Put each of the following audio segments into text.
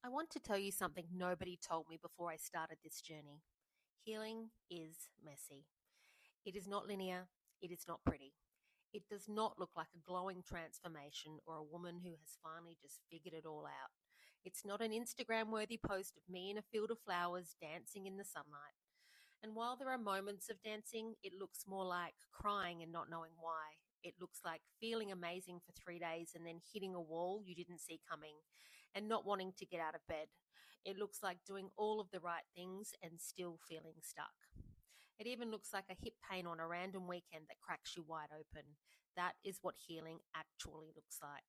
I want to tell you something nobody told me before I started this journey. Healing is messy. It is not linear. It is not pretty. It does not look like a glowing transformation or a woman who has finally just figured it all out. It's not an Instagram worthy post of me in a field of flowers dancing in the sunlight. And while there are moments of dancing, it looks more like crying and not knowing why. It looks like feeling amazing for 3 days and then hitting a wall you didn't see coming and not wanting to get out of bed. It looks like doing all of the right things and still feeling stuck. It even looks like a hip pain on a random weekend that cracks you wide open. That is what healing actually looks like.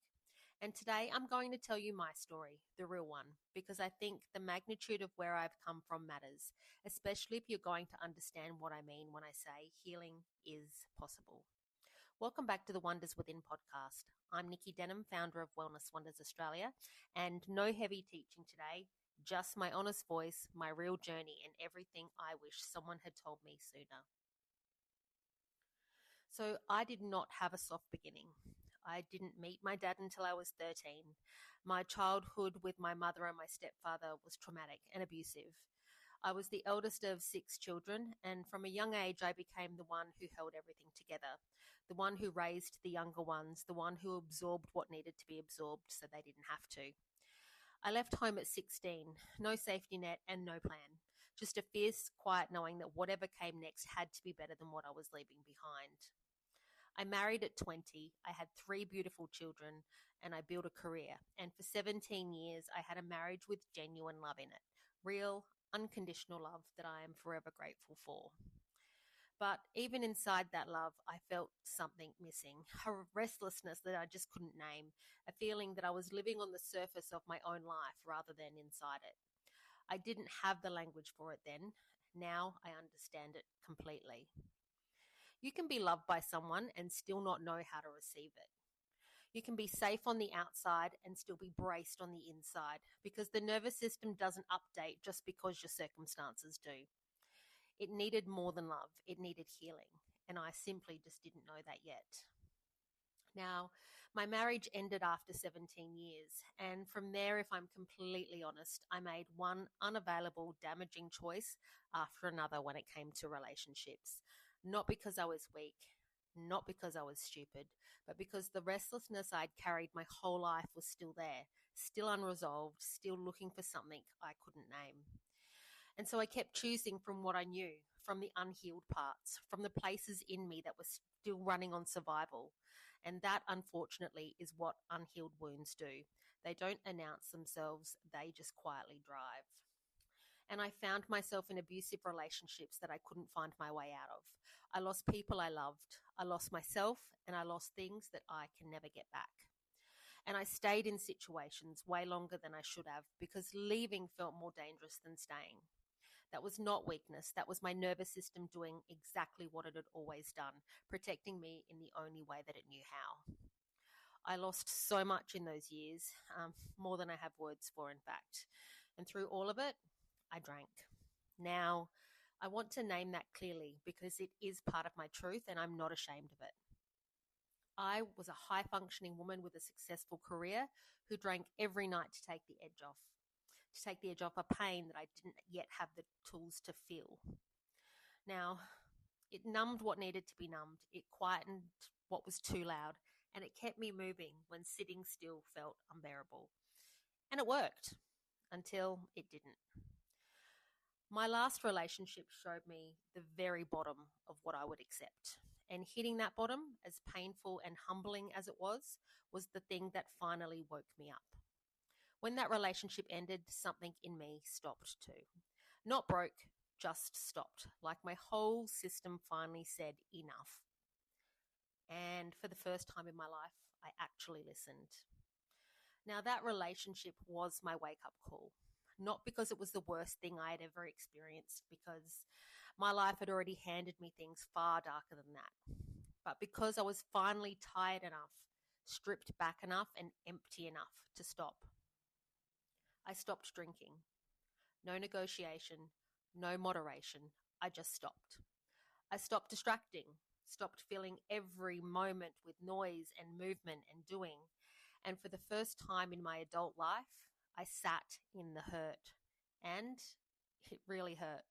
And today I'm going to tell you my story, the real one, because I think the magnitude of where I've come from matters, especially if you're going to understand what I mean when I say healing is possible. Welcome back to the Wonders Within podcast. I'm Nikki Denham, founder of Wellness Wonders Australia, and no heavy teaching today, just my honest voice, my real journey, and everything I wish someone had told me sooner. So I did not have a soft beginning. I didn't meet my dad until I was 13. My childhood with my mother and my stepfather was traumatic and abusive. I was the eldest of 6 children, and from a young age, I became the one who held everything together, the one who raised the younger ones, the one who absorbed what needed to be absorbed so they didn't have to. I left home at 16, no safety net and no plan, just a fierce, quiet knowing that whatever came next had to be better than what I was leaving behind. I married at 20, I had 3 beautiful children, and I built a career. And for 17 years, I had a marriage with genuine love in it, real, unconditional love that I am forever grateful for. But even inside that love, I felt something missing, a restlessness that I just couldn't name, a feeling that I was living on the surface of my own life rather than inside it. I didn't have the language for it then. Now I understand it completely. You can be loved by someone and still not know how to receive it. You can be safe on the outside and still be braced on the inside because the nervous system doesn't update just because your circumstances do. It needed more than love. It needed healing. And I simply just didn't know that yet. Now, my marriage ended after 17 years. And from there, if I'm completely honest, I made one unavailable, damaging choice after another when it came to relationships. Not because I was weak, not because I was stupid, but because the restlessness I'd carried my whole life was still there, still unresolved, still looking for something I couldn't name. And so I kept choosing from what I knew, from the unhealed parts, from the places in me that were still running on survival. And that, unfortunately, is what unhealed wounds do. They don't announce themselves, they just quietly drive. And I found myself in abusive relationships that I couldn't find my way out of. I lost people I loved, I lost myself, and I lost things that I can never get back. And I stayed in situations way longer than I should have because leaving felt more dangerous than staying. That was not weakness. That was my nervous system doing exactly what it had always done, protecting me in the only way that it knew how. I lost so much in those years, more than I have words for, in fact. And through all of it, I drank. Now, I want to name that clearly because it is part of my truth and I'm not ashamed of it. I was a high-functioning woman with a successful career who drank every night to take the edge off. To take the edge off a pain that I didn't yet have the tools to feel. Now, it numbed what needed to be numbed. It quietened what was too loud. And it kept me moving when sitting still felt unbearable. And it worked until it didn't. My last relationship showed me the very bottom of what I would accept. And hitting that bottom, as painful and humbling as it was the thing that finally woke me up. When that relationship ended, something in me stopped too. Not broke, just stopped. Like my whole system finally said enough. And for the first time in my life, I actually listened. Now that relationship was my wake-up call. Not because it was the worst thing I had ever experienced, because my life had already handed me things far darker than that. But because I was finally tired enough, stripped back enough, and empty enough to stop. I stopped drinking. No negotiation, no moderation. I just stopped. I stopped distracting, stopped filling every moment with noise and movement and doing. And for the first time in my adult life, I sat in the hurt, and it really hurt.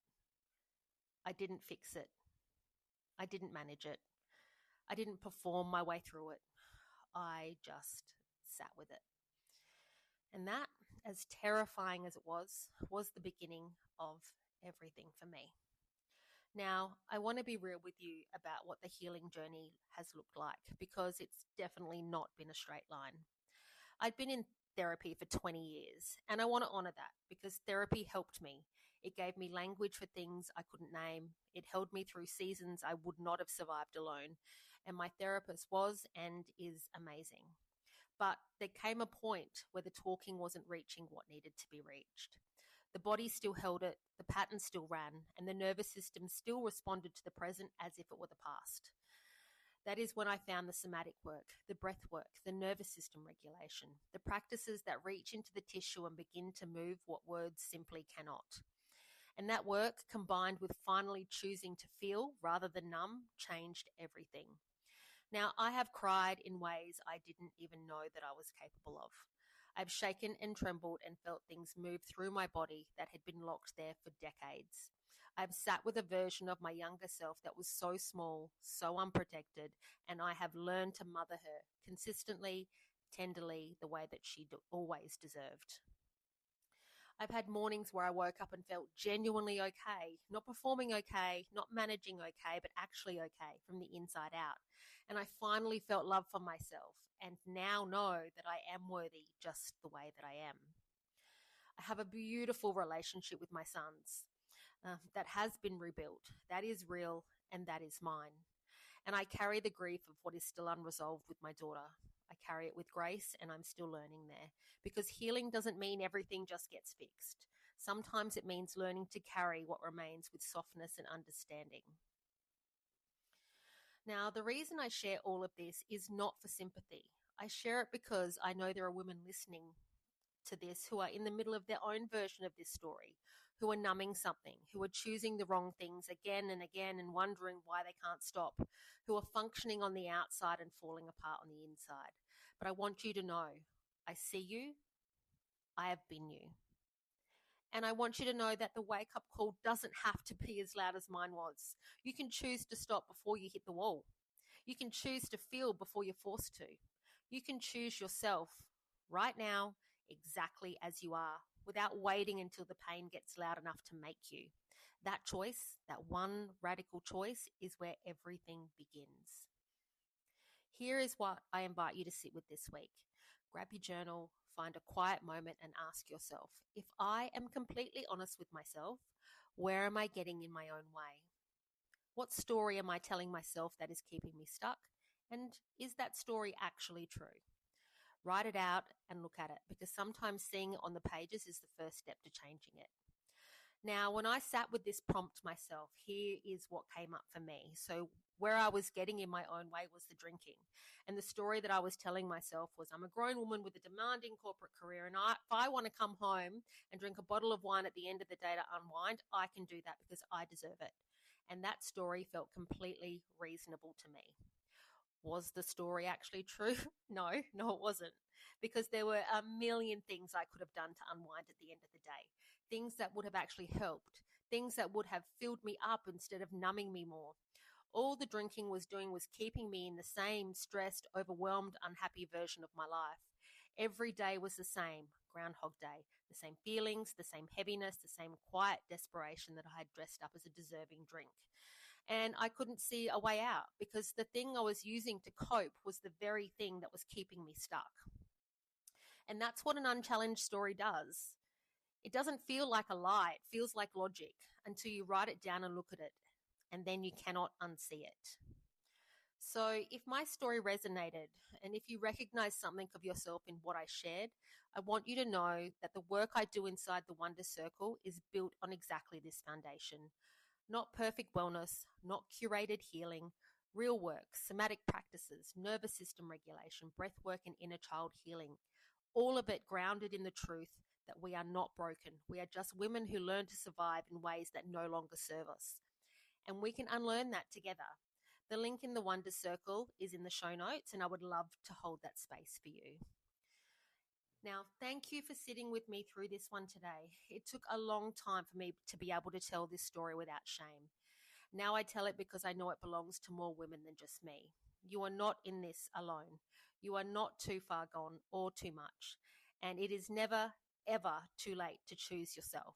I didn't fix it. I didn't manage it. I didn't perform my way through it. I just sat with it. And that, as terrifying as it was the beginning of everything for me. Now, I want to be real with you about what the healing journey has looked like, because it's definitely not been a straight line. I'd been in therapy for 20 years, and I want to honor that because therapy helped me. It gave me language for things I couldn't name. It held me through seasons I would not have survived alone. And my therapist was and is amazing. But there came a point where the talking wasn't reaching what needed to be reached. The body still held it, the pattern still ran, and the nervous system still responded to the present as if it were the past. That is when I found the somatic work, the breath work, the nervous system regulation, the practices that reach into the tissue and begin to move what words simply cannot. And that work, combined with finally choosing to feel rather than numb, changed everything. Now, I have cried in ways I didn't even know that I was capable of. I've shaken and trembled and felt things move through my body that had been locked there for decades. I've sat with a version of my younger self that was so small, so unprotected, and I have learned to mother her consistently, tenderly, the way that she always deserved. I've had mornings where I woke up and felt genuinely okay, not performing okay, not managing okay, but actually okay from the inside out. And I finally felt love for myself and now know that I am worthy just the way that I am. I have a beautiful relationship with my sons that has been rebuilt, that is real, and that is mine. And I carry the grief of what is still unresolved with my daughter. I carry it with grace, and I'm still learning there. Because healing doesn't mean everything just gets fixed. Sometimes it means learning to carry what remains with softness and understanding. Now, the reason I share all of this is not for sympathy. I share it because I know there are women listening to this who are in the middle of their own version of this story, who are numbing something, who are choosing the wrong things again and again and wondering why they can't stop, who are functioning on the outside and falling apart on the inside. But I want you to know, I see you, I have been you. And I want you to know that the wake up call doesn't have to be as loud as mine was. You can choose to stop before you hit the wall. You can choose to feel before you're forced to. You can choose yourself right now, exactly as you are, without waiting until the pain gets loud enough to make you. That choice, that one radical choice, is where everything begins. Here is what I invite you to sit with this week. Grab your journal, find a quiet moment, and ask yourself, if I am completely honest with myself, where am I getting in my own way? What story am I telling myself that is keeping me stuck? And is that story actually true? Write it out and look at it, because sometimes seeing it on the pages is the first step to changing it. Now, when I sat with this prompt myself, here is what came up for me. So where I was getting in my own way was the drinking. And the story that I was telling myself was, I'm a grown woman with a demanding corporate career, and if I want to come home and drink a bottle of wine at the end of the day to unwind, I can do that because I deserve it. And that story felt completely reasonable to me. Was the story actually true? No, it wasn't. Because there were a million things I could have done to unwind at the end of the day. Things that would have actually helped. Things that would have filled me up instead of numbing me more. All the drinking was doing was keeping me in the same stressed, overwhelmed, unhappy version of my life. Every day was the same, Groundhog Day. The same feelings, the same heaviness, the same quiet desperation that I had dressed up as a deserving drink. And I couldn't see a way out because the thing I was using to cope was the very thing that was keeping me stuck. And that's what an unchallenged story does. It doesn't feel like a lie. It feels like logic until you write it down and look at it, and then you cannot unsee it. So if my story resonated, and if you recognize something of yourself in what I shared, I want you to know that the work I do inside the Wonder Circle is built on exactly this foundation. Not perfect wellness, not curated healing, real work, somatic practices, nervous system regulation, breath work, and inner child healing. All of it grounded in the truth that we are not broken. We are just women who learn to survive in ways that no longer serve us. And we can unlearn that together. The link in the Wonder Circle is in the show notes, and I would love to hold that space for you. Now, thank you for sitting with me through this one today. It took a long time for me to be able to tell this story without shame. Now I tell it because I know it belongs to more women than just me. You are not in this alone. You are not too far gone or too much. And it is never, ever too late to choose yourself.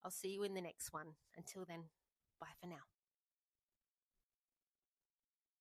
I'll see you in the next one. Until then, bye for now.